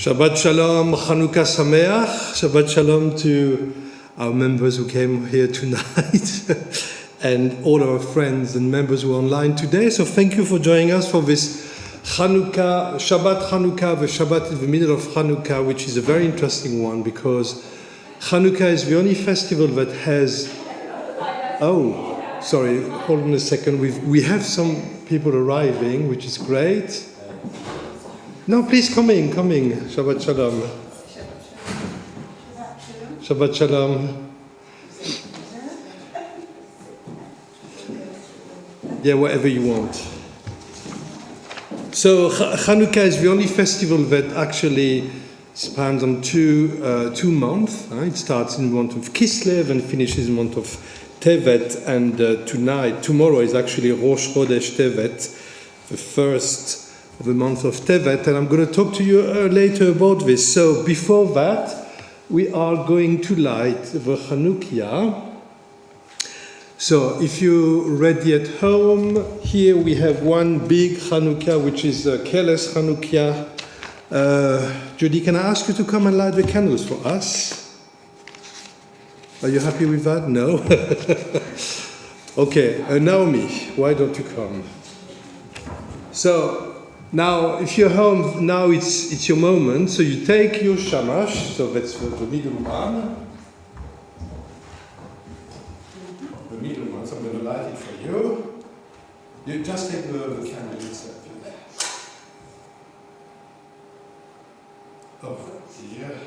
Shabbat Shalom, Chanukah Sameach. Shabbat Shalom to our members who came here tonight and all our friends and members who are online today. So thank you for joining us for this Chanukah, Shabbat Chanukah, the Shabbat in the middle of Chanukah, which is a very interesting one because Chanukah is the only festival that has... Oh, sorry, hold on a second. We have some people arriving, which is great. No, please come in. Shabbat Shalom. Shabbat Shalom. Yeah, whatever you want. So Chanukah is the only festival that actually spans on two months. It starts in the month of Kislev and finishes in the month of Tevet. And tomorrow is actually Rosh Chodesh Tevet, the first of the month of Tevet, and I'm going to talk to you later about this. So before that, we are going to light the Chanukah. So if you're ready at home, here we have one big Chanukah, which is a careless Chanukah. Judy, can I ask you to come and light the candles for us? Are you happy with that? No? Okay, Naomi, why don't you come? So, now, if you're home, now it's your moment. So you take your shamash, so that's the middle one. The middle one, so I'm going to light it for you. You just take the candle itself. Over here.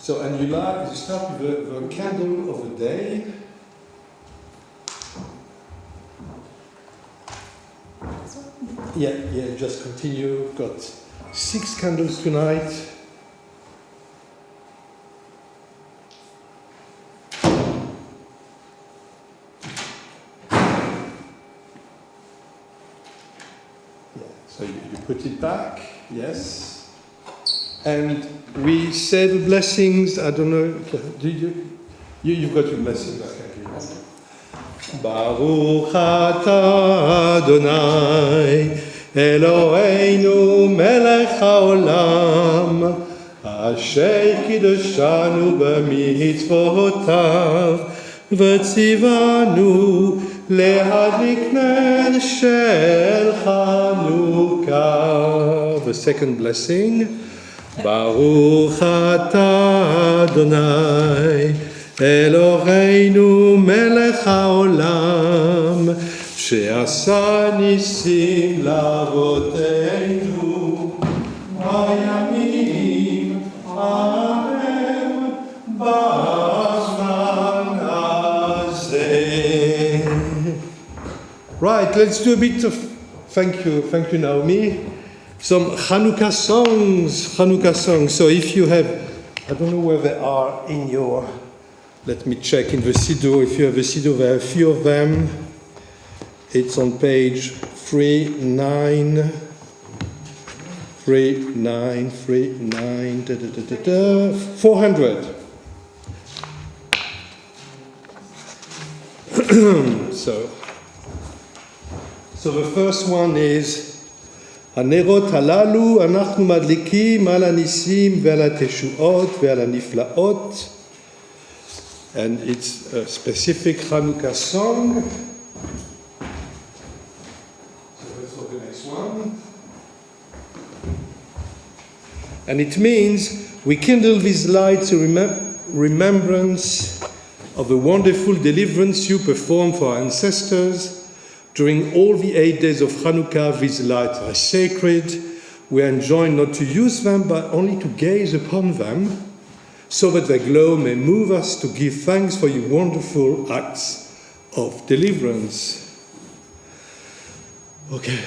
So, and you start with the candle of the day. Yeah, just continue. Got 6 candles tonight. Yeah, so you put it back, yes. And we say the blessings. I don't know. You've got your blessings. Okay. Baruch atah Adonai Eloheinu melech haolam asher kiddushanu b'mitzvotav v'tzivanu lehadlik ner shel Chanukah. The second blessing. Baruch atah Adonai Eloheinu melech haolam she'asa nisim la'avoteinu hayamim ha'em b'zman hazeh. Right, let's do a bit of thank you Naomi. Some Chanukah songs. So if you have, I don't know where they are in your, let me check in the Siddur. If you have a Siddur, there are a few of them. It's on page 400. So the first one is הנרות הללו אנחנו מדליקים על הניסים ועל התשועות ועל הנפלאות. And it's a specific Chanukah song. So let's look at the next one. And it means we kindle these lights in remembrance of the wonderful deliverance you performed for our ancestors. During all the 8 days of Chanukah, these lights are sacred. We are enjoined not to use them, but only to gaze upon them, so that their glow may move us to give thanks for your wonderful acts of deliverance. Okay.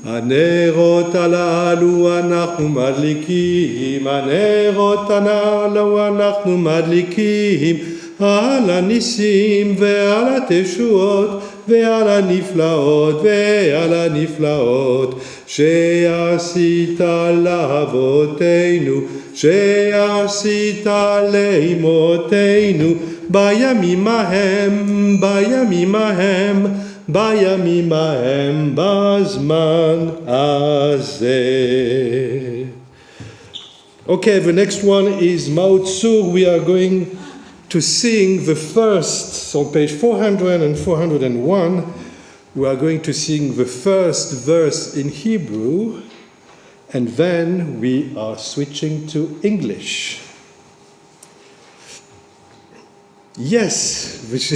הנרות הללו אנחנו מדליקים, הנרות הללו אנחנו מדליקים, על הניסים ועל התשועות ועל הנפלאות ועל הנפלאות שעשית לאבותינו, שעשית לאמותינו, בימים ההם, בימים ההם, בימים ההם, בזמן הזה. Okay, the next one is Mao Tzu. We are going to sing the first, on page 400 and 401, we are going to sing the first verse in Hebrew, and then we are switching to English. Yes, which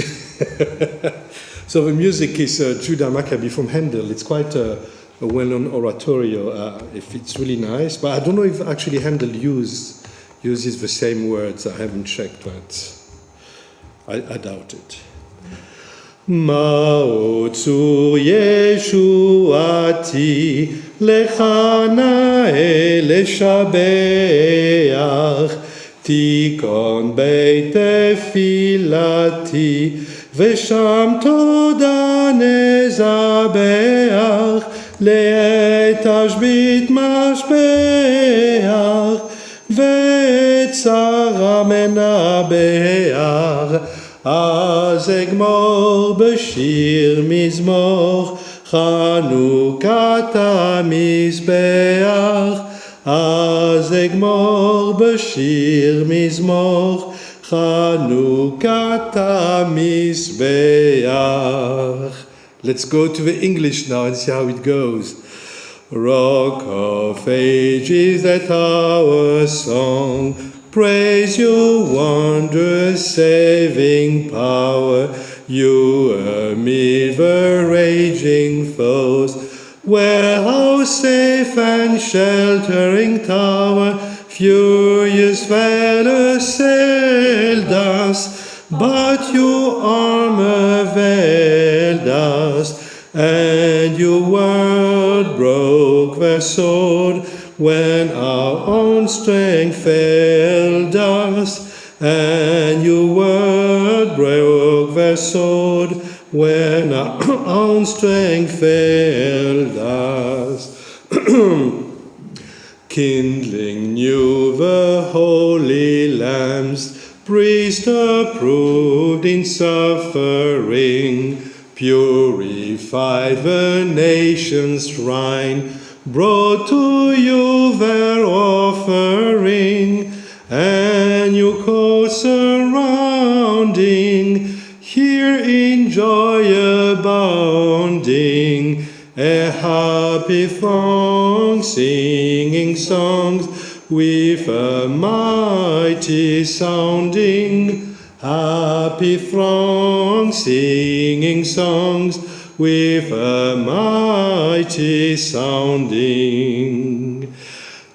so the music is Judah Maccabi from Handel. It's quite a well-known oratorio. If it's really nice, but I don't know if actually Handel uses the same words. I haven't checked, but I doubt it. Mao Tzu Yeshuati Lecha Na'e Leshabeach Tikon Beit Tefilati Vesham Toda Nezabeach Le'et Ashbit Mashbeach Ve'tzara Menabeach אז אגמור בשיר מזמור חנוכת המזבח אז אגמור בשיר מזמור חנוכת המזבח. Let's go to the English now and see how it goes. Rock of Ages, that our song, praise your wondrous saving power. You amid the raging foes, warehouse safe and sheltering tower, furious fell assailed us, but your armor veiled us, and your word broke the sword when our own strength failed us, and your word broke the sword when our own strength failed us. Kindling new the holy lambs, priest approved in suffering, purify the nation's shrine, brought to you their offering, and your course surrounding, here in joy abounding, a happy throng singing songs with a mighty sounding, happy throng singing songs with a mighty sounding.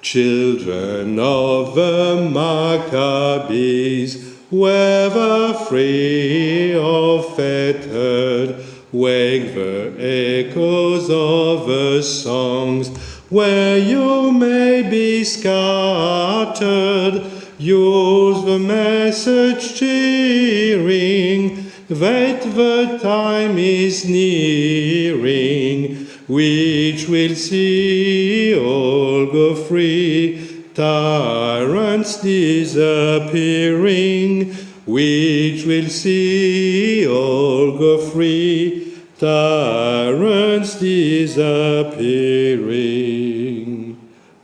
Children of the Maccabees, whether free or fettered, wake the echoes of the songs, where you may be scattered, yours the message cheering, that the time is nearing, which will see all go free, tyrants disappearing, which will see all go free, tyrants disappearing.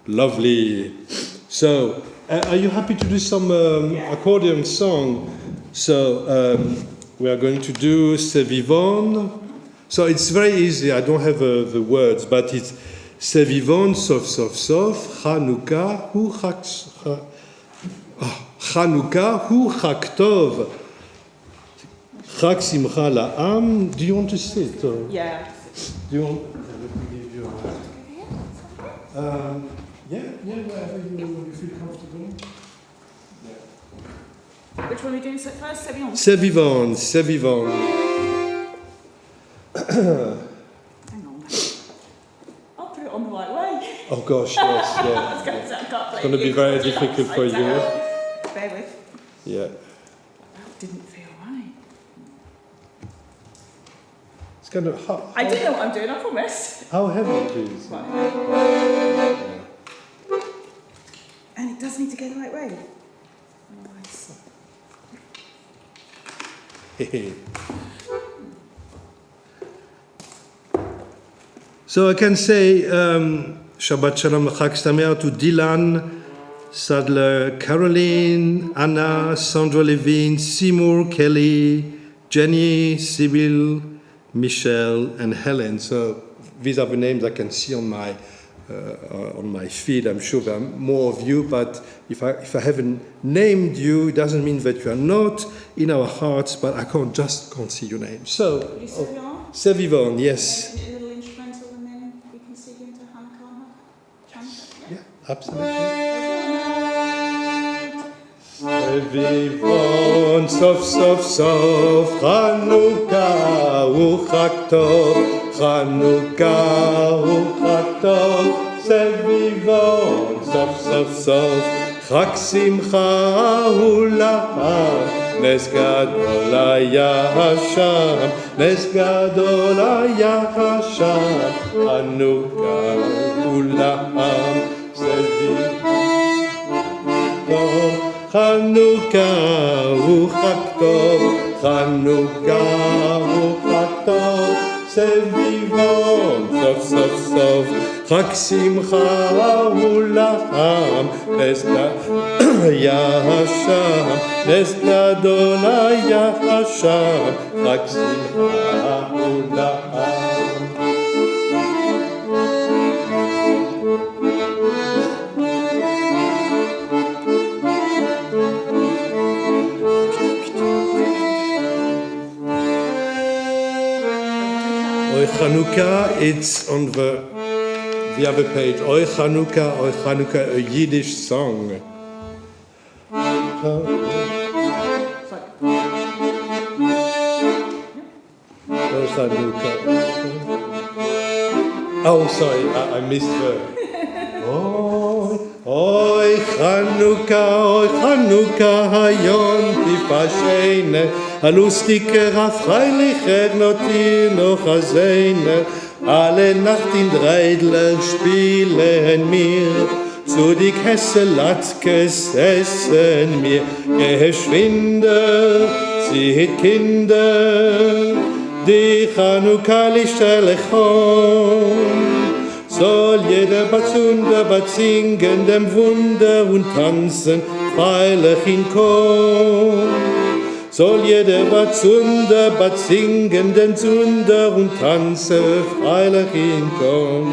Lovely. So, are you happy to do some accordion song? So, we are going to do C'est vivant. So it's very easy. I don't have the words, but it's C'est vivant, sof, sof, sof, Chanukah, hu chak, Chanukah, hu chak tov, chak simcha la'am. Do you want to sit? Or? Yeah. Do you want? Let me give you wherever you feel comfortable. Which one are we doing first? C'est vivant, c'est vivant. Hang on. I'll put it on the right way. Oh gosh, yes, yeah. It's going to be very difficult for you. Bear with. Yeah. That didn't feel right. It's It's kind of I do know what I'm doing, I promise. How heavy, please? Right. And it does need to go the right way. Nice. So I can say Shabbat Shalom Chag Sameach to Dylan, Sadler, Caroline, Anna, Sandra Levine, Seymour, Kelly, Jenny, Sybil, Michelle, and Helen. So these are the names I can see on my feed. I'm sure there are more of you, but if I haven't named you, it doesn't mean that you are not in our hearts, but I can't see your name. So, Will you say we are? c'est vivant, yes. A little instrumental and then we can sing into Hanukkah. Chanukah. Yeah, absolutely. C'est vivant, sof, sof, sof, Chanukah, Chag Tov, Chanukah, Chag Tov, c'est vivant, sof, sof, sof, Chag Simcha Ulaham, Nes Gadol Haya Hashem, Nes Gadol Haya Hashem, Chanukah Ulaham, c'est vivant, Chanukah Chag Tov, Chanukah Chag Tov, c'est vivant, sof, sof, sof, Chag Simcha Ulaham, Nes Gadol Haya Hashem, Nes Gadol Haya Hashem, Chag Simcha Ulaham. Oy Chanukah, it's on the other page. Oy Chanukah, a Yiddish song. Oy Chanukah. Oh, sorry, I missed the. Oy Chanukah, Hayom Tifashene. A lustiger, freilicher, notir noch a Seine. Alle Nacht in Dreidler spielen mir, zu die Kesselatkes essen mir. Geschwinde, zieht Kinder, die Chanukah-Lichter lechon. Soll jeder Bat singen dem Wunder und tanzen, freilich in Chor. Soll jeder Bat singen den Zunder und tanze, freilich in Chor.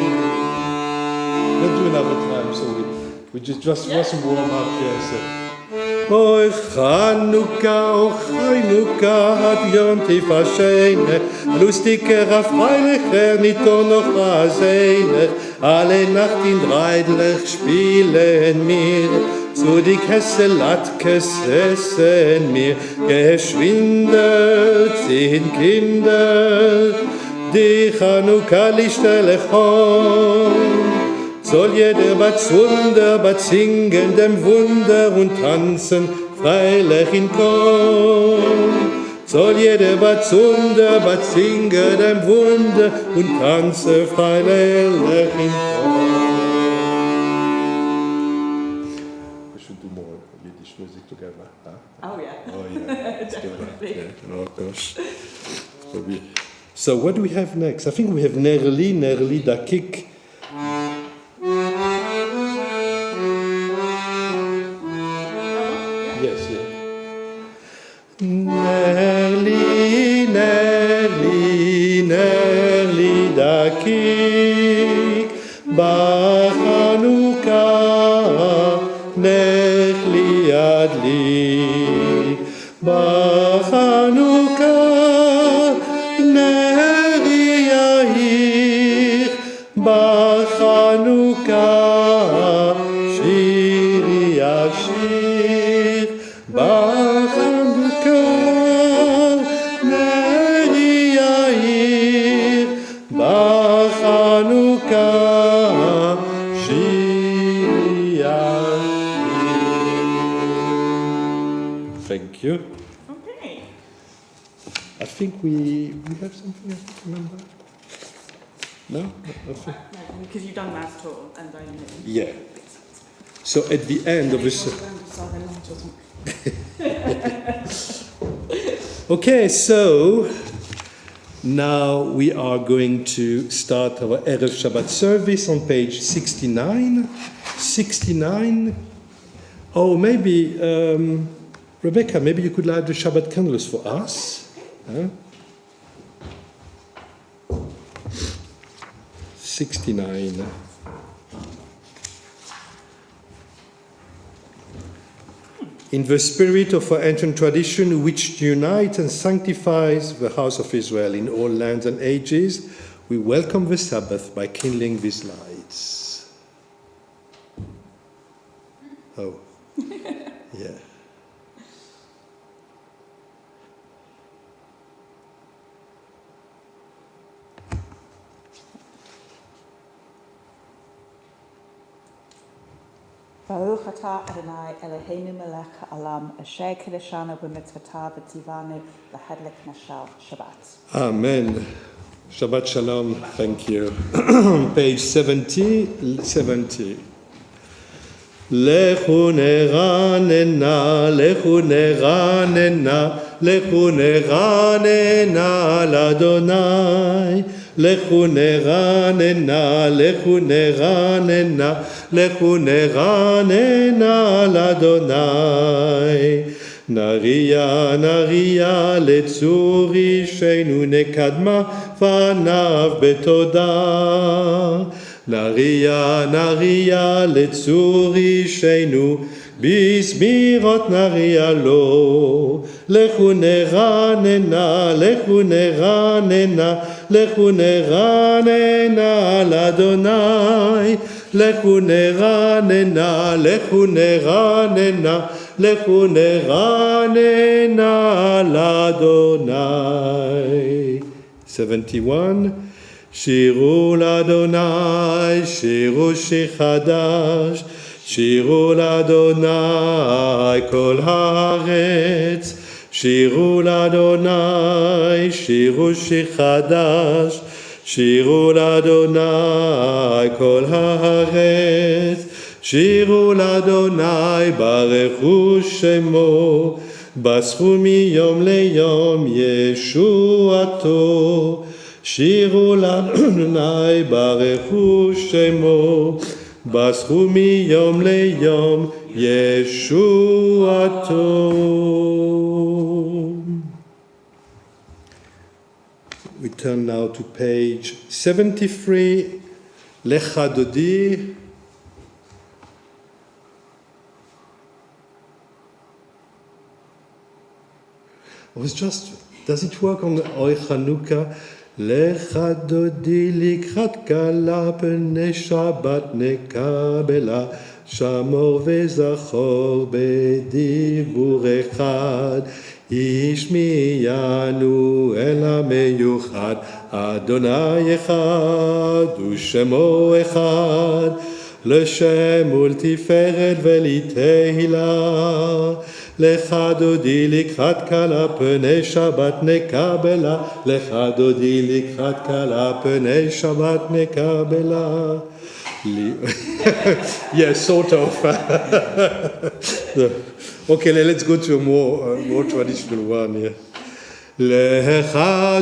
Let's do another time, so we just want to warm up, yes. Oy Chanukah, hat Yontif Hashem, lustiger, freilicher, nicht noch a Seine. Alle Nacht in Dreidler spielen mir, zu die Kesselatkes essen mir. Geschwinde, 10 Kinder, die Chanukah-Lichter lechon. Soll jeder Bat singen dem Wunder und tanzen, freilich in Chor. Soll jeder Bat singen dem Wunder und tanzen, freilich in Chor. We should do more Yiddish music together. Huh? Oh yeah. Oh yeah, let's do that. Definitely. Yeah. Oh gosh. So what do we have next? I think we have Nerli da Kick. Yes, yeah. Nerli da Kick, Chanukah, Nerli adlik, Chanukah, Nerli yahir, Chanukah, shiri yashir, Chanukah, Nerli yahir, Chanukah, shiri yashir. Thank you. Okay. I think we have something, I think, remember? No? Nothing? No, because you've done math total and I know. Yeah. So at the end of this... Okay, so now we are going to start our Erev Shabbat service on page 69. 69. Oh, maybe, Rebecca, maybe you could light the Shabbat candles for us. Huh? 69. In the spirit of our ancient tradition, which unites and sanctifies the house of Israel in all lands and ages, we welcome the Sabbath by kindling these lights. Oh, yeah. Baruch atah Adonai Eloheinu melech ha'olam asher kiddushanu b'mitzvotav v'tzivanu l'hadlik nashal Shabbat. Amen. Shabbat Shalom. Thank you. Page 70. 70. Lechu neranena, lechu neranena, lechu neranena l'Adonai. Lechu neranena, lechu neranena, lechu neranena l'Adonai. Naria, naria, לצור אישנו נקדמה פניו בתודה. נריה, נריה, לצור אישנו בזמירות נריה לו. לכו נרננה, לכו נרננה, לכו נרננה לאדוני. לכו נרננה, לכו נרננה, לכו נרננה לאדוני. 71. שירו לאדוני, שירו שיר חדש, שירו לאדוני כל הארץ. שירו לאדוני, שירו שיר חדש, שירו לאדוני כל הארץ. שירו לאדוני ברכו שמו, בסחו מיום ליום ישועתו. שירו לאדוני ברכו שמו, בסחו מיום ליום ישועתו. We turn now to page 73. Lecha Dodi. Does it work on the Oy Chanukah? Lecha Dodi likrat kala pnei Shabbat nekabela, shamor vezachor bediבור echad. השמיענו אל המיוחד, אדוני אחד ושמו אחד, לשם ולתפארת ולתהילה. לך דודי לקראת כלה פני שבת נקבלה, לך דודי לקראת כלה פני שבת נקבלה. Yes, sort of. Okay, let's go to a more traditional one here. לך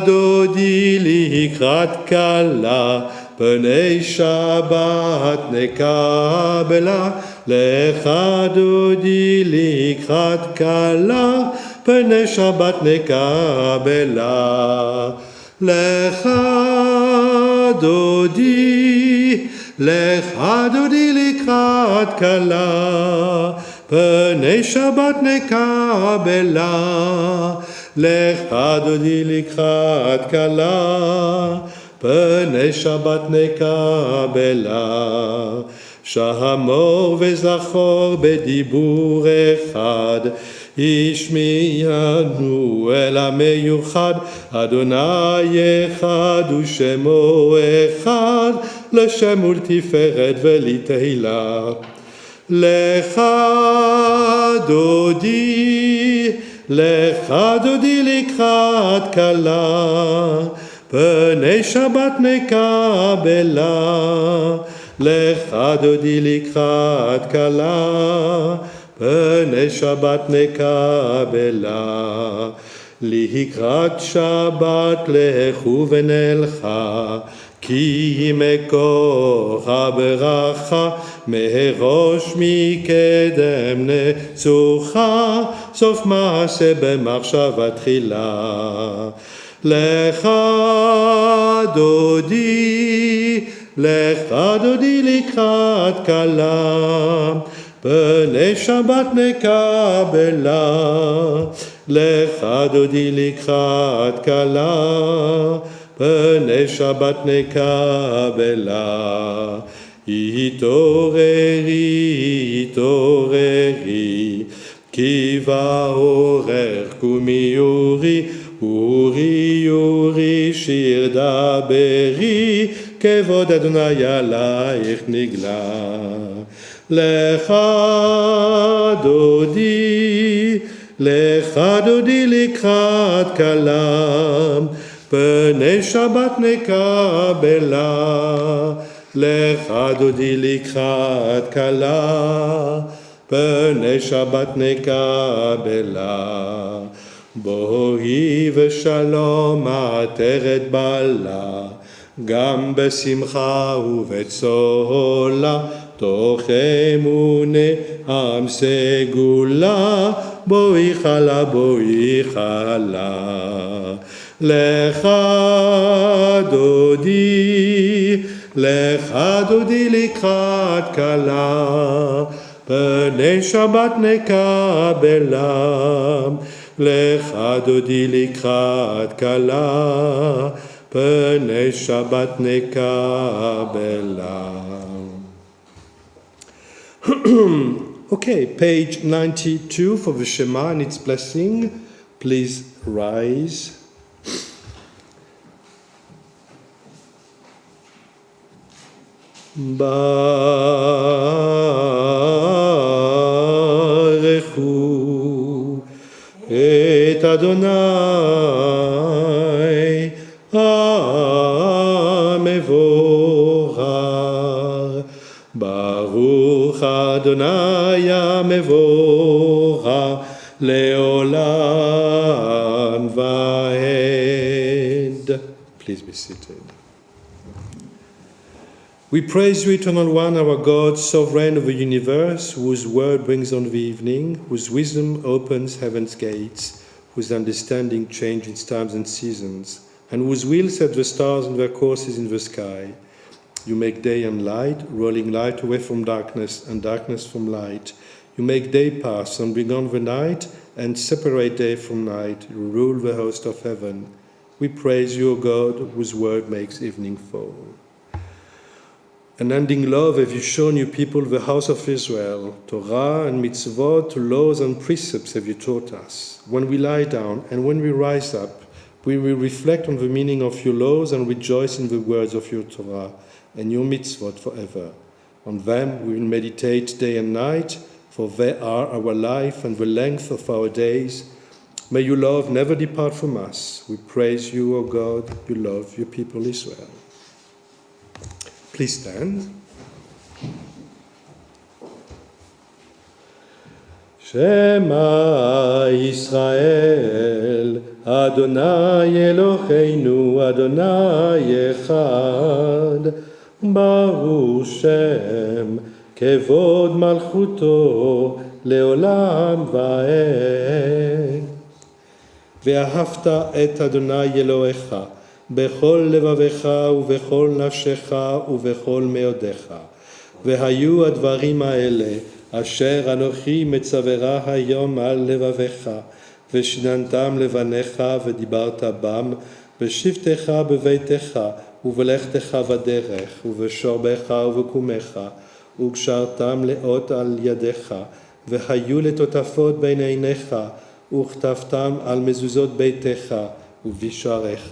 דודי לקראת כלה פני שבת נקבלה. לך דודי לקראת כלה פני שבת נקבלה. לך דודי, לך דודי לקראת כלה פני שבת נקבלה. לך דודי לקראת כלה פני שבת נקבלה. שמור וזכור בדיבור אחד, השמיענו אל המיוחד, אדוני אחד ושמו אחד, לשם ולתפארת ולתהילה. לך דודי, לך דודי לקראת כלה, פני שבת נקבלה. לך דודי לקראת כלה, פני שבת נקבלה. לקראת שבת לכו ונלכה, כי מקור הברכה, מראש מקדם נצוחה, סוף מעשה במחשבה תחילה. לך דודי לקראת כלה, פני שבת נקבלה. לך דודי לקראת כלה, פני שבת נקבלה. התעוררי, התעוררי, כי בעורר קומי אורי, אורי אורי שיר דברי, כבוד אדוני עלייך נגלה. לך דודי לקראת כלה, פני שבת נקבלה. לך דודי לקראת כלה, פני שבת נקבלה. בואי ושלום עטרת בלה, גם בשמחה ובצהלה, תוך אמונה עם סגולה, בואי חלה, בואי חלה. לך דודי לקראת כלה, פני שבת נקבלה. לך דודי לקראת כלה, פני שבת נקבלה. Okay, page 92 for the Shema and its blessing. Please rise. Barechu et Adonai HaMevorar. Baruch Adonai HaMevorar leolam vaed. Please be seated. We praise you, Eternal One, our God, sovereign of the universe, whose word brings on the evening, whose wisdom opens heaven's gates, whose understanding changes times and seasons, and whose will sets the stars in their courses in the sky. You make day and light, rolling light away from darkness and darkness from light. You make day pass and bring on the night, and separate day from night. You rule the host of heaven. We praise you, O God, whose word makes evening fall. Unending love have you shown you people, the house of Israel. Torah and mitzvot, laws and precepts have you taught us. When we lie down and when we rise up, we will reflect on the meaning of your laws and rejoice in the words of your Torah and your mitzvot forever. On them we will meditate day and night, for they are our life and the length of our days. May your love never depart from us. We praise you, O God, you love your people Israel. Please stand. Shema Yisrael, Adonai Eloheinu, Adonai Echad, Baruch Shem, Kevod Malchuto, Leolam Vaed. ואהבת את אדוני אלוהיך בכל לבבך ובכל נפשך ובכל מאודיך. והיו הדברים האלה אשר אנוכי מצוורה היום על לבבך, ושיננתם לבניך ודיברת בם בשבתך בביתך ובלכתך בדרך ובשורבך ובקומך, וקשרתם לאות על ידיך, והיו לטוטפות בין עיניך, וכתבתם על מזוזות ביתך ובשעריך.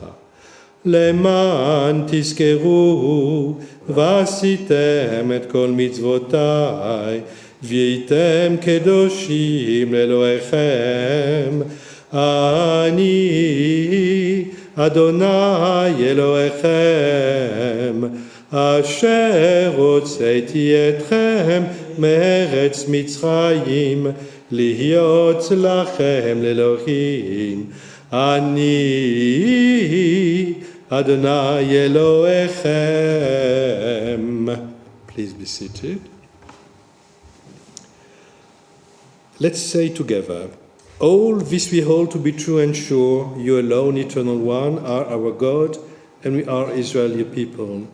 למען תזכרו ועשיתם את כל מצוותיי, והייתם קדושים לאלוהיכם, אני אדוני אלוהיכם, אשר הוצאתי אתכם מארץ מצרים, להיות לכם לאלוהים. אני אדוני אלוהיכם. Please be seated. Let's say together, all this we hold to be true and sure, you alone, eternal one, are our God, and we are Israel, your people.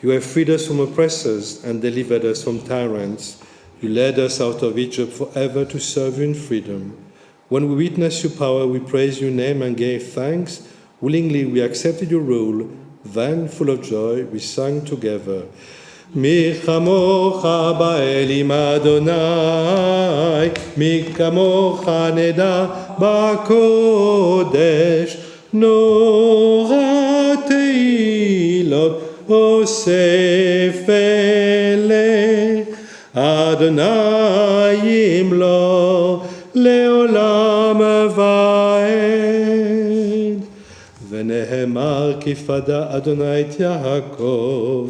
You have freed us from oppressors and delivered us from tyrants. You led us out of Egypt forever to serve you in freedom. When we witnessed your power, we praised your name and gave thanks. Willingly we accepted your rule. Then, full of joy, we sang together. מי כמוך באלים אדוני, מי כמוך נדע בקודש, נורא תהילות אוסף אלה, אדוני ימלוך לעולם ועד. ונאמר כי פדה אדוני את יעקב,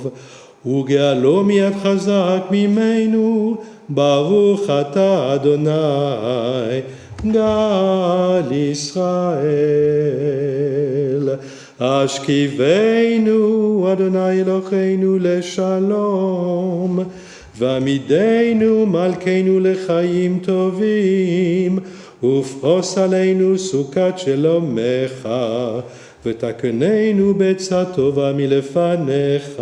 וגאלו מיד חזק ממנו, ברוך אתה אדוני גאל ישראל. השכיבנו אדוני אלוהינו לשלום, ועמידנו מלכנו לחיים טובים, ופרוס עלינו סוכת שלומך, ותקננו בעצה טובה מלפניך,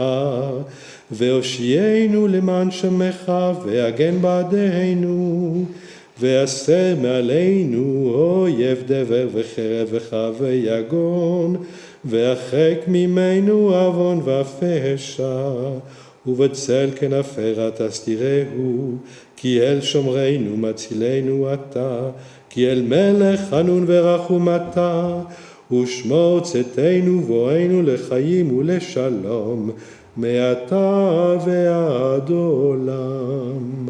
והושיענו למען שמך, והגן בעדנו, והסר מעלינו אויב דבר וחרב וחב ויגון, והרחק ממנו עוון ופשע, ובצל כנפרה תסתירהו, כי אל שומרנו מצילנו אתה, כי אל מלך חנון ורחום אתה, ושמור צאתנו בואנו לחיים ולשלום, מעתה ועד עולם.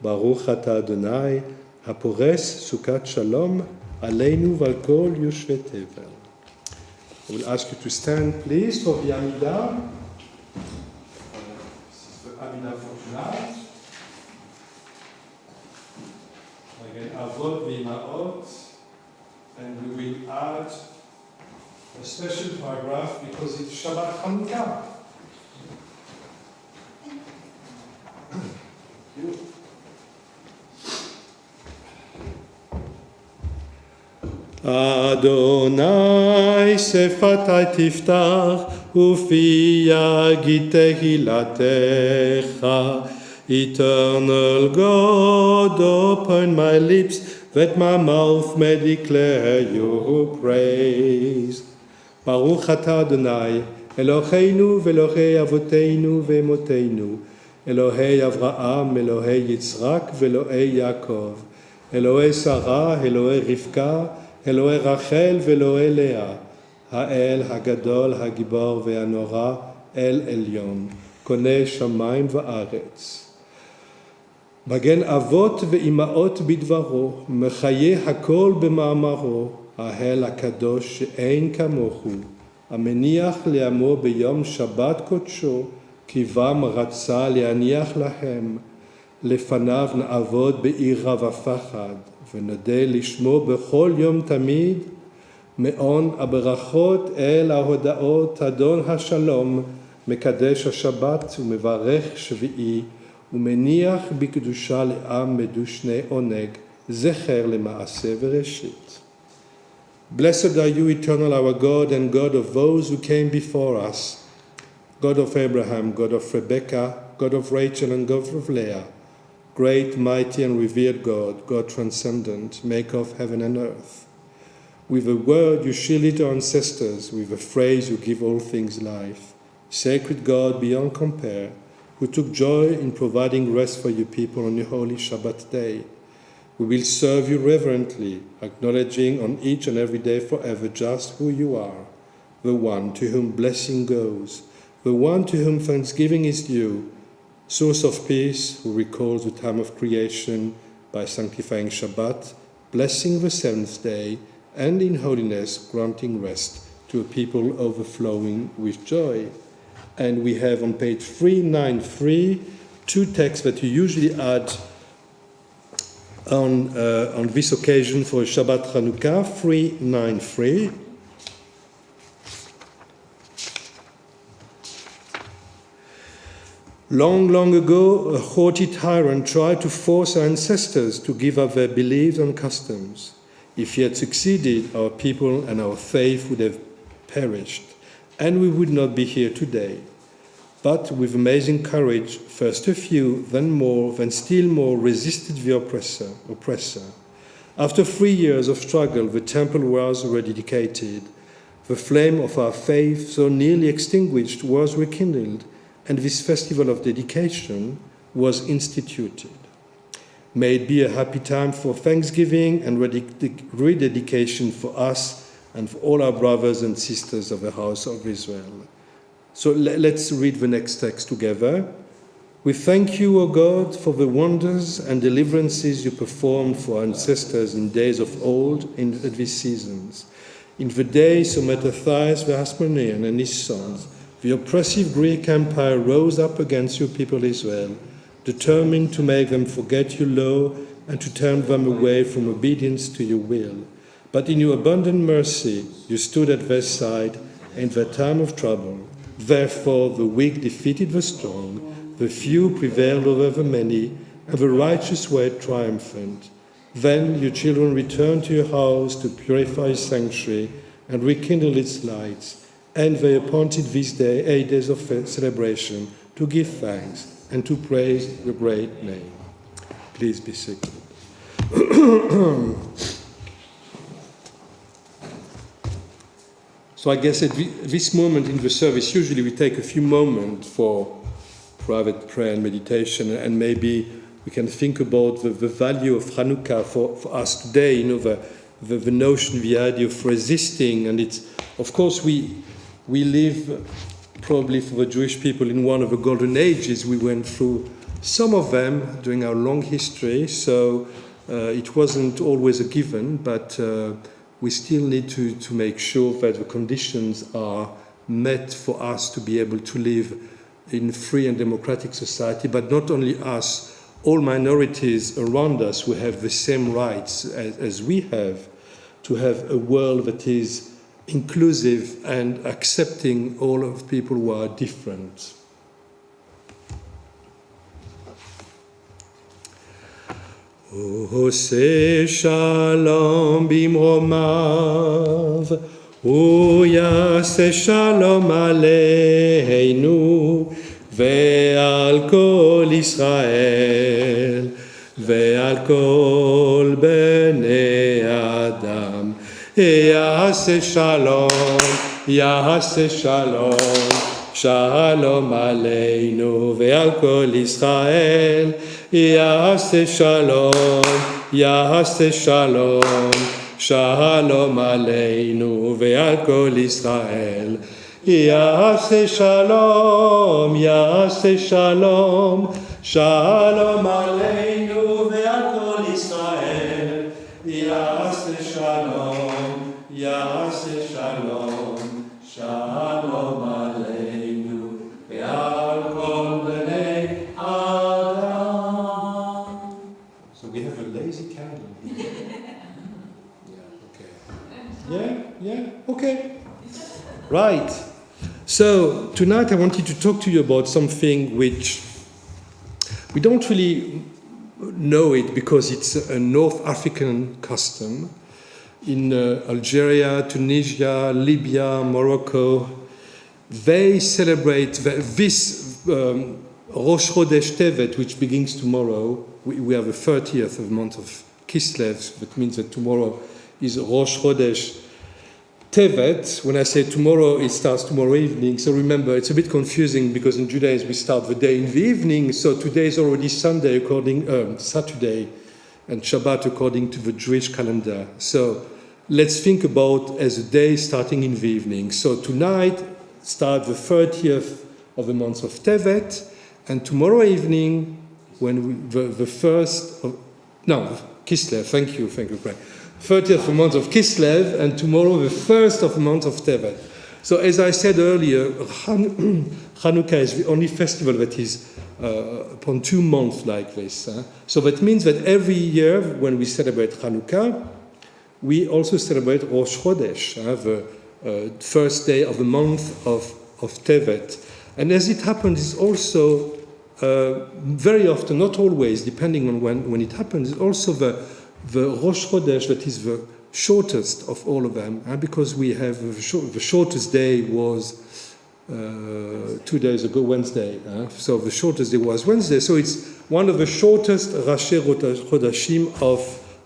ברוך אתה אדוני, הפורס סוכת שלום עלינו ועל כל יושבי תבל. I will ask you to stand, please, for the Amidah. This is the Amidah for tonight. Again, Avot v'Imaot, and we will add a special paragraph because it's Shabbat Chanukah. Adonai שפתי תפתח ופי יגיד תהילתך. Eternal God, open my lips that my mouth may declare your praise. ברוך אתה אדוני אלוהינו ואלוהי אבותינו ואמותינו, אלוהי אברהם, אלוהי יצחק ואלוהי יעקב, אלוהי שרה, אלוהי רבקה, אלוהי רחל ואלוהי לאה, האל הגדול, הגיבור והנורא, אל עליון, קונה שמיים וארץ. מגן אבות ואימהות בדברו, מחיה הכל במאמרו, האל הקדוש שאין כמוהו, המניח לעמו ביום שבת קודשו, כי בם רצה להניח להם. לפניו נעבוד ביראה ופחד, ונודה לשמו בכל יום תמיד, מעון הברכות אל ההודעות, אדון השלום, מקדש השבת ומברך שביעי, ומניח בקדושה לעם מדושני עונג, זכר למעשה וראשית. Blessed are you, eternal our God and God of those who came before us, God of Abraham, God of Rebekah, God of Rachel and God of Leah, great, mighty and revered God, God transcendent, maker of heaven and earth. With a word you shielded our ancestors, with a phrase you give all things life. Sacred God beyond compare, who took joy in providing rest for your people on your holy Shabbat day. We will serve you reverently, acknowledging on each and every day forever just who you are, the one to whom blessing goes, the one to whom thanksgiving is due, Source of peace, who recalls the time of creation by sanctifying Shabbat, blessing the seventh day, and in holiness granting rest to a people overflowing with joy. And we have on page 393 two texts that you usually add on this occasion for Shabbat Chanukah, 393. Long, long ago, a haughty tyrant tried to force our ancestors to give up their beliefs and customs. If he had succeeded, our people and our faith would have perished, and we would not be here today. But with amazing courage, first a few, then more, then still more, resisted the oppressor. After 3 years of struggle, the temple was rededicated. The flame of our faith, so nearly extinguished, was rekindled, and this festival of dedication was instituted. May it be a happy time for thanksgiving and rededication for us and for all our brothers and sisters of the house of Israel. So let's read the next text together. We thank you, O God, for the wonders and deliverances you performed for our ancestors in days of old and at these seasons. In the days of Mattathias the Hasmonean and his sons, the oppressive Greek Empire rose up against your people Israel, determined to make them forget your law and to turn them away from obedience to your will. But in your abundant mercy, you stood at their side in their time of trouble. Therefore, the weak defeated the strong, the few prevailed over the many, and the righteous were triumphant. Then your children returned to your house to purify your sanctuary and rekindle its lights. And they appointed this day 8 days of celebration to give thanks and to praise your great name. Please be seated. So I guess at this moment in the service, usually we take a few moments for private prayer and meditation, and maybe we can think about the value of Chanukah for us today, the notion, the idea of resisting. And it's, of course, we live probably for the Jewish people in one of the golden ages. We went through some of them during our long history, so it wasn't always a given, but we still need to make sure that the conditions are met for us to be able to live in free and democratic society, but not only us, all minorities around us who have the same rights as we have, to have a world that is inclusive and accepting all of people who are different. עושה שלום במרומיו, הוא יעשה שלום עלינו ועל כל ישראל ועל כל בני אדם. יעשה שלום, יעשה שלום, שלום עלינו ועל כל ישראל. יעשה שלום, יעשה שלום, שלום עלינו ועל כל ישראל. יעשה שלום, יעשה שלום, שלום עלינו ועל כל ישראל. יעשה שלום, יעשה שלום, שלום עלינו ועל כל בני אדם. So we have a lazy candle here. Yeah, okay. Right. So tonight I wanted to talk to you about something which we don't really know it because it's a North African custom. In Algeria, Tunisia, Libya, Morocco, they celebrate this Rosh Chodesh Tevet, which begins tomorrow. We have the 30th of the month of Kislev. That means that tomorrow is Rosh Chodesh Tevet. When I say tomorrow, it starts tomorrow evening. So remember, it's a bit confusing because in Judaism we start the day in the evening. So today is already Sunday, Saturday, and Shabbat according to the Jewish calendar. So let's think about as a day starting in the evening. So tonight start the 30th of the month of Tevet, And tomorrow evening, when the first of, no, Kislev, thank you, Craig. 30th of the month of Kislev, and tomorrow the first of the month of Tevet. So as I said earlier, Chanukah is the only festival that is upon 2 months like this. So that means that every year when we celebrate Chanukah, we also celebrate Rosh Chodesh, the first day of the month of Tevet. And as it happens, it's also very often, not always, depending on when it happens, it's also the Rosh Chodesh that is the shortest of all of them, because we have the shortest day was 2 days ago, Wednesday. So the shortest day was Wednesday. So it's one of the shortest Rashi Chodashim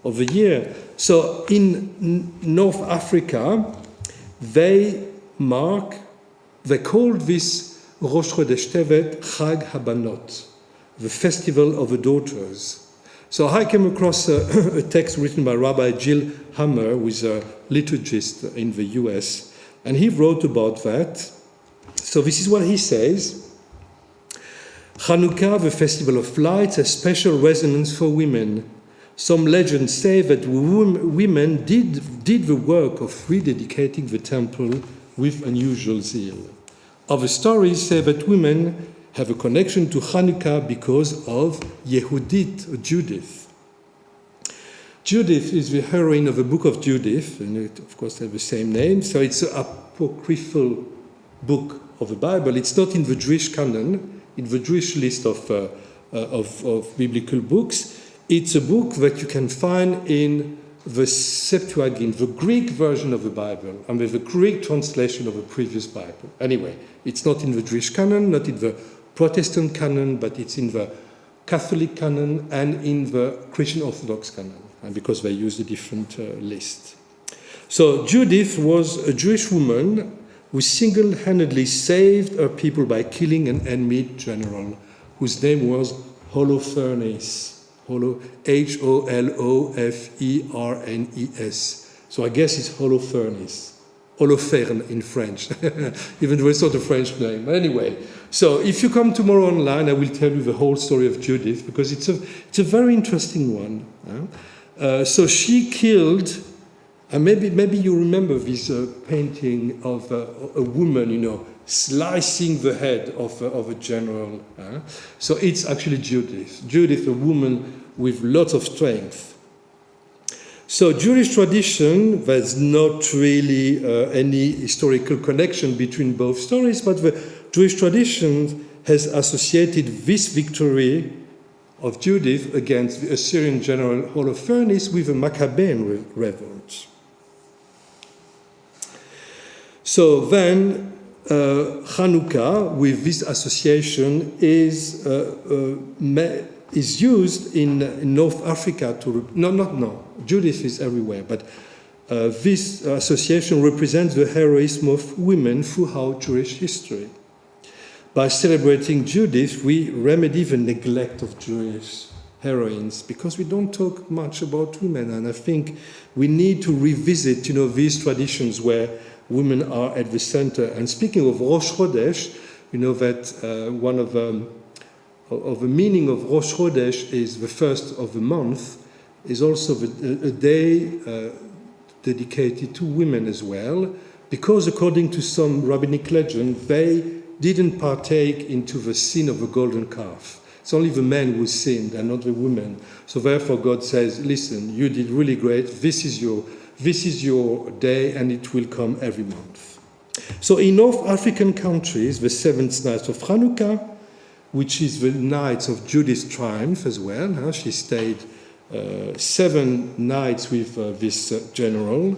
of the year. So in North Africa, they called this Rosh Chodesh Tevet Chag Habanot, the festival of the daughters. So I came across a text written by Rabbi Jill Hammer, who is a liturgist in the US, and he wrote about that. So this is what he says. Chanukah, the festival of lights, has special resonance for women. Some legends say that women did the work of rededicating the temple with unusual zeal. Other stories say that women have a connection to Chanukah because of Yehudit, or Judith. Judith is the heroine of the book of Judith, and it, of course, has the same name. So it's an apocryphal book of the Bible. It's not in the Jewish canon, in the Jewish list of biblical books. It's a book that you can find in the Septuagint, the Greek version of the Bible, and with the Greek translation of the previous Bible. Anyway, it's not in the Jewish canon, not in the Protestant canon, but it's in the Catholic canon and in the Christian Orthodox canon, and because they use a different list. So Judith was a Jewish woman who single-handedly saved her people by killing an enemy general whose name was Holofernes. Holoffernes. So I guess it's Holofernes. Holoferne in French, even though it's not a French name. Anyway, so if you come tomorrow online, I will tell you the whole story of Judith, because it's a very interesting one. So she killed, and maybe you remember this painting of a woman, slicing the head of a general. So it's actually Judith. Judith, a woman with lots of strength. So Jewish tradition, there's not really any historical connection between both stories, but the Jewish tradition has associated this victory of Judith against the Assyrian general Holofernes with the Maccabean revolt. So then Chanukah, with this association, is used in North Africa to... No. Judith is everywhere, but this association represents the heroism of women throughout Jewish history. By celebrating Judith, we remedy the neglect of Jewish heroines, because we don't talk much about women, and I think we need to revisit, these traditions where women are at the center. And speaking of Rosh Chodesh, that one of the meaning of Rosh Chodesh is the first of the month, is also a day dedicated to women as well, because according to some rabbinic legend, they didn't partake into the sin of the golden calf. It's only the men who sinned and not the women. So therefore God says, listen, you did really great, this is your day, and it will come every month. So in North African countries, the seventh night of Chanukah, which is the night of Judith's triumph as well, she stayed 7 nights with this general,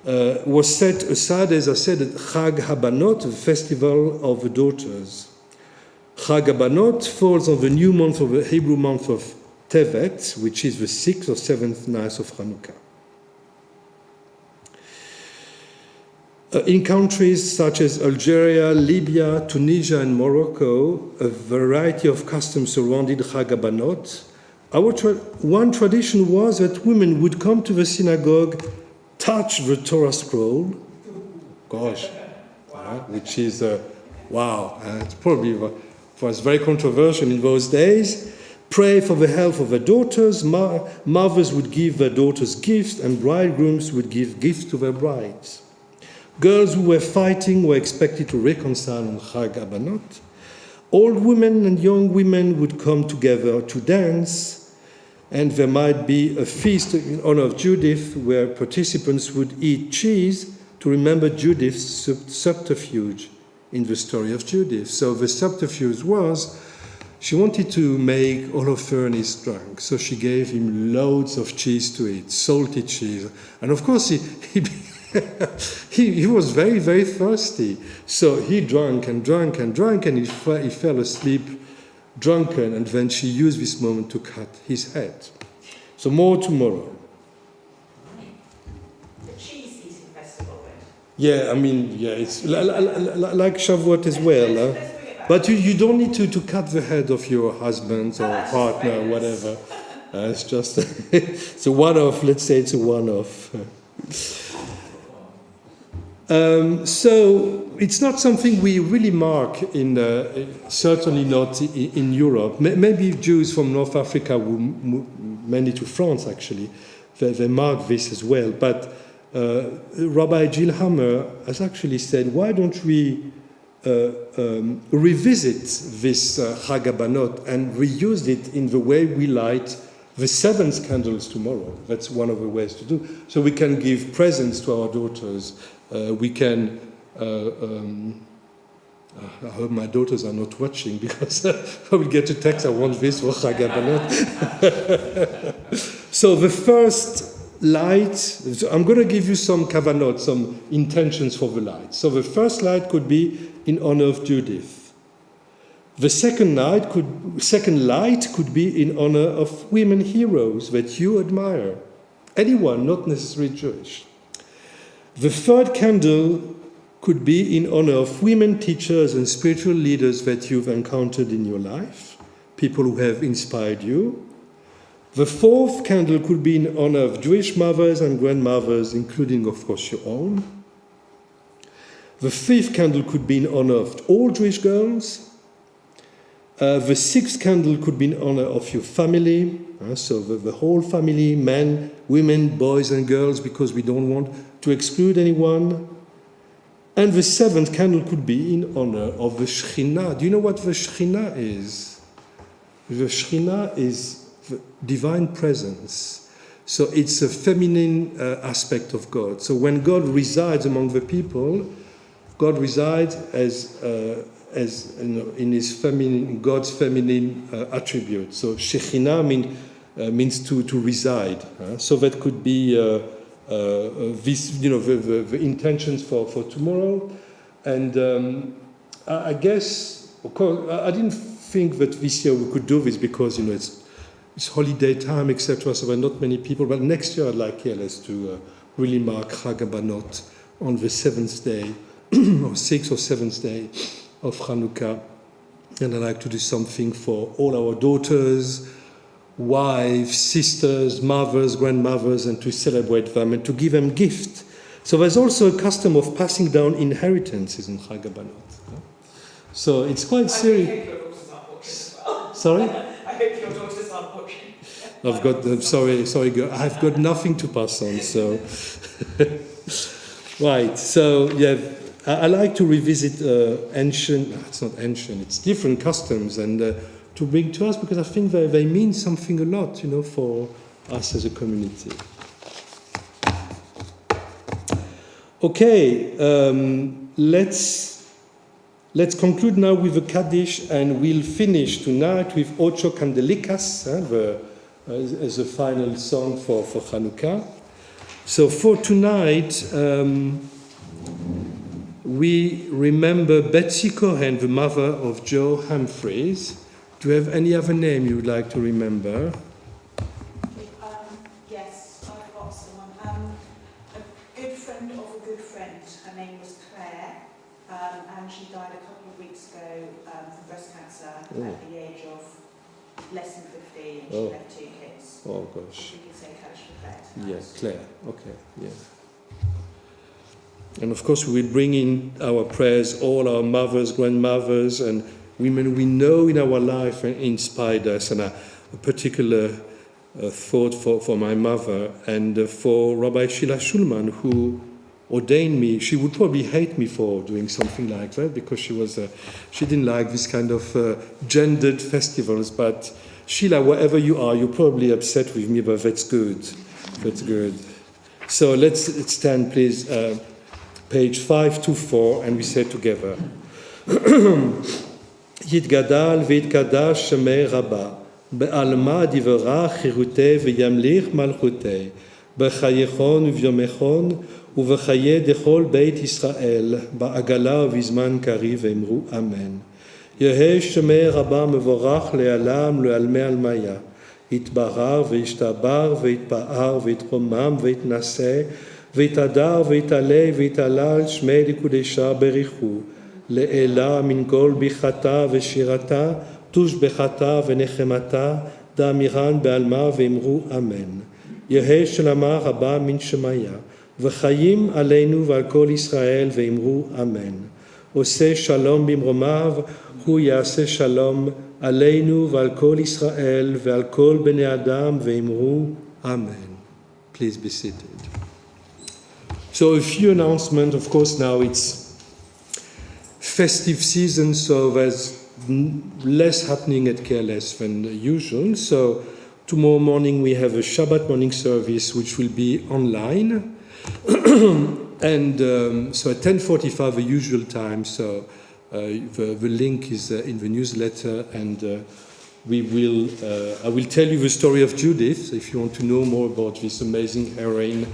was set aside, as I said, at Chag Habanot, the festival of the daughters. Chag Habanot falls on the new month of the Hebrew month of Tevet, which is the 6th or 7th night of Chanukah. In countries such as Algeria, Libya, Tunisia, and Morocco, a variety of customs surrounded Chag Habanot. One tradition was that women would come to the synagogue, touch the Torah scroll, which is, wow, it's probably it was very controversial in those days. Pray for the health of their daughters. Mothers would give their daughters gifts, and bridegrooms would give gifts to their brides. Girls who were fighting were expected to reconcile on Chag Habanot. Old women and young women would come together to dance, and there might be a feast in honor of Judith where participants would eat cheese to remember Judith's subterfuge in the story of Judith. So the subterfuge was, she wanted to make Holofernes drunk, so she gave him loads of cheese to eat, salted cheese. And of course he was very, very thirsty. So he drank and drank and drank, and he fell asleep drunken, and then she used this moment to cut his head. So more tomorrow. The cheese eating festival then? Yeah, I mean, yeah, it's like Shavuot as well. But you don't need to cut the head of your husband or partner or whatever. It's just, it's a one-off, let's say it's a one-off. So it's not something we really mark certainly not in Europe. Maybe Jews from North Africa, mainly to France actually, they mark this as well. But Rabbi Jill Hammer has actually said, why don't we revisit this Chag Habanot and reuse it in the way we light the seventh candles tomorrow. That's one of the ways to do. So we can give presents to our daughters. We can. I hope my daughters are not watching because I will get a text. I want this for Chag Habanot. So the first light. I'm going to give you some kavanot, some intentions for the light. So the first light could be in honor of Judith. The second light could be in honor of women heroes that you admire. Anyone, not necessarily Jewish. The third candle could be in honor of women teachers and spiritual leaders that you've encountered in your life, people who have inspired you. The fourth candle could be in honor of Jewish mothers and grandmothers, including, of course, your own. The fifth candle could be in honor of all Jewish girls. The sixth candle could be in honor of your family, so the whole family, men, women, boys and girls, because we don't want to exclude anyone. And the seventh candle could be in honor of the Shekhinah. Do you know what the Shekhinah is? The Shekhinah is the divine presence. So it's a feminine aspect of God. So when God resides among the people, God resides as in his feminine, God's feminine attribute. So Shekhinah means to reside. So that could be this, the intentions for tomorrow. And I guess, of course, I didn't think that this year we could do this because it's holiday time, etc. So there are not many people. But next year I'd like us to really mark Chag Habanot on the seventh day, or sixth or seventh day of Chanukah, and I'd like to do something for all our daughters, wives, sisters, mothers, grandmothers, and to celebrate them and to give them gifts. So there's also a custom of passing down inheritances in Chag Habanot. So it's quite serious. I hope your daughters aren't watching as well. Sorry? I hope your daughters aren't watching. Sorry, girl. I've got nothing to pass on. So, right. So yeah. I like to revisit ancient, it's not ancient, it's different customs and to bring to us because I think they mean something a lot, for us as a community. Okay, let's conclude now with the Kaddish and we'll finish tonight with Ocho Candelicas as a final song for Chanukah. So for tonight, we remember Betsy Cohen, the mother of Joe Humphreys. Do you have any other name you would like to remember? Yes, I've got someone. A good friend of a good friend. Her name was Claire, and she died a couple of weeks ago from breast cancer at the age of less than 50, and she left 2 kids. Oh, gosh. If we could say Kaddish for Claire tonight. Yes, Claire. Okay, yeah. And of course, we will bring in our prayers all our mothers, grandmothers, and women we know in our life and inspired us, and a particular thought for my mother and for Rabbi Sheila Schulman, who ordained me. She would probably hate me for doing something like that because she didn't like this kind of gendered festivals. But Sheila, wherever you are, you're probably upset with me, but that's good. That's good. So let's stand, please, page 524, and we say together. Yitgadal v'yitkadash shemei rabba, be'alma divera chirutei v'yamlich malchutei, b'chayechon uvyomechon, ובחיי דכל בית ישראל, בעגלה ובזמן קריב אמרו אמן. יהא שמי רבה מבורך לעלם לעלמי עלמיה, יתברר וישתבר ויתפאר ויתרומם ויתנשא, ויתהדר ויתעלה ויתעלל שמי לקודשה בריחו, לעילה מן כל ביחתה ושירתה, תושבחתה ונחמתה, דאמירן בעלמה ואמרו אמן. יהא שלמה רבה מן שמיה, וחיים עלינו ועל כל ישראל ואמרו אמן. עושה שלום במרומיו, הוא יעשה שלום עלינו ועל כל ישראל ועל כל בני אדם ואמרו אמן. Please be seated. So a few announcements. Of course, now it's festive season, so there's less happening at KLS than usual. So tomorrow morning we have a Shabbat morning service which will be online. And so at 10:45, the usual time, so the link is in the newsletter, and I will tell you the story of Judith, if you want to know more about this amazing heroine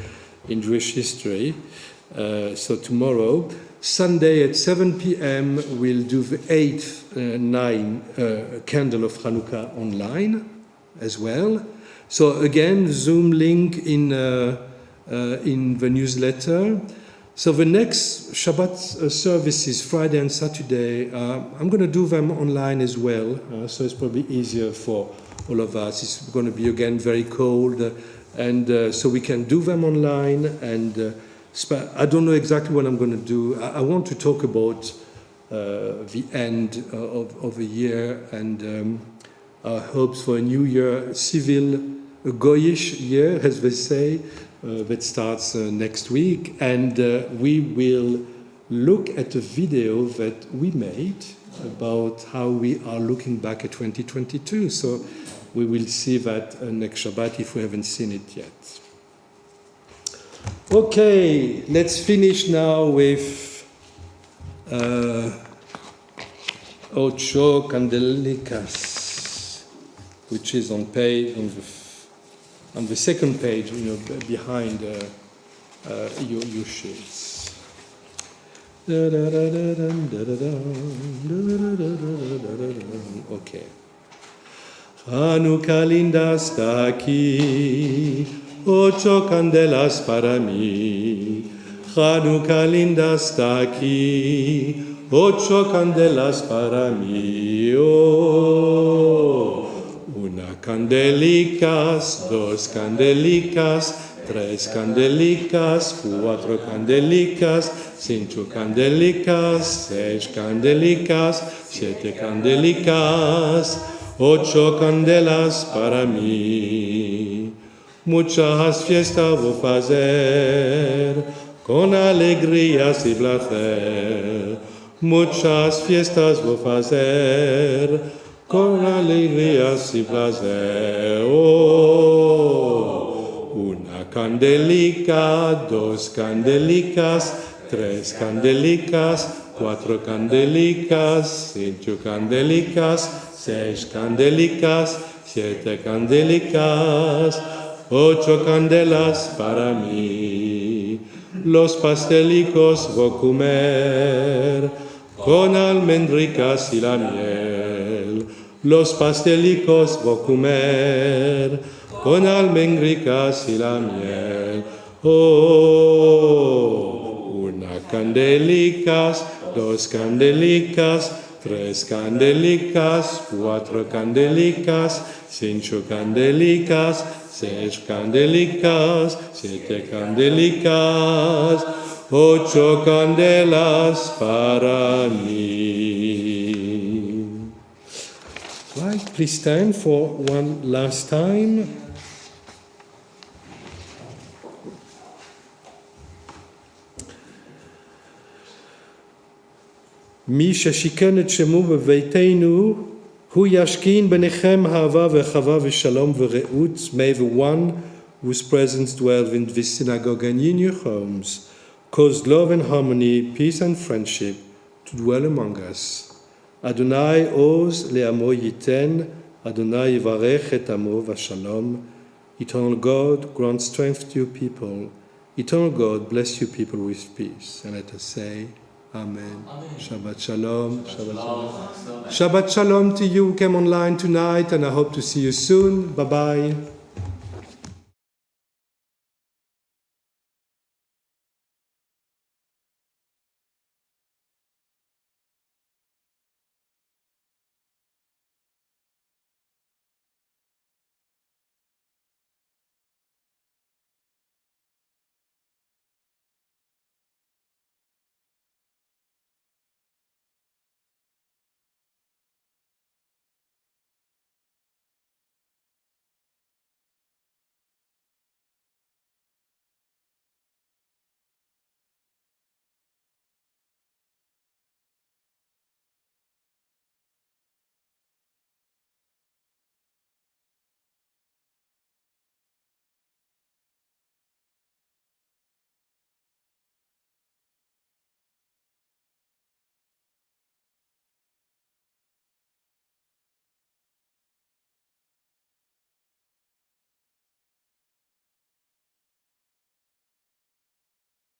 in Jewish history. So tomorrow, Sunday at 7 p.m., we'll do the 8th candle of Chanukah online as well. So again, Zoom link in the newsletter. So the next Shabbat services, Friday and Saturday, I'm going to do them online as well. So it's probably easier for all of us. It's going to be again very cold, and so we can do them online. And I don't know exactly what I'm going to do. I want to talk about the end of the year and our hopes for a new year, civil, a goyish year, as they say. That starts next week, and we will look at a video that we made about how we are looking back at 2022. So we will see that next Shabbat if we haven't seen it yet. Okay, let's finish now with Ocho Candelicas, which is on the second page, behind your sheets. Okay. Chanukah linda está aquí, 8 candelas para mí. Chanukah linda está aquí, 8 candelas para mí. Oh. Una candelicas, 2 candelicas, 3 candelicas, 4 candelicas, 5 candelicas, 6 candelicas, 7 candelicas, 8 candelas para mí. Muchas fiestas voy a fazer, con alegrías y placer. Muchas fiestas voy a fazer, con alegrías y placer. Oh, una candelica, 2 candelicas, 3 candelicas, 4 candelicas, 5 candelicas, 6 candelicas, 7 candelicas, 8 candelas para mí. Los pastelicos voy a comer, con almendricas y la miel. Los pastelicos voy a comer, con almendricas y la miel. Oh, una candelicas, 2 candelicas, 3 candelicas, 4 candelicas, 5 candelicas, 6 candelicas, 7 candelicas, 8 candelas para mí. Right, please stand for one last time. מי ששיכן את שמו בביתנו, הוא ישכין ביניכם אהבה וחווה ושלום ורעות. May the one whose presence dwells in this synagogue and in your homes cause love and harmony, peace and friendship to dwell among us. Adonai oz le'amo yiten, Adonai yivarech et amo v'shalom. Eternal God, grant strength to your people. Eternal God, bless your people with peace. And let us say, Amen. Shabbat Shalom. Shabbat Shalom. Shabbat Shalom to you who came online tonight, and I hope to see you soon. Bye-bye.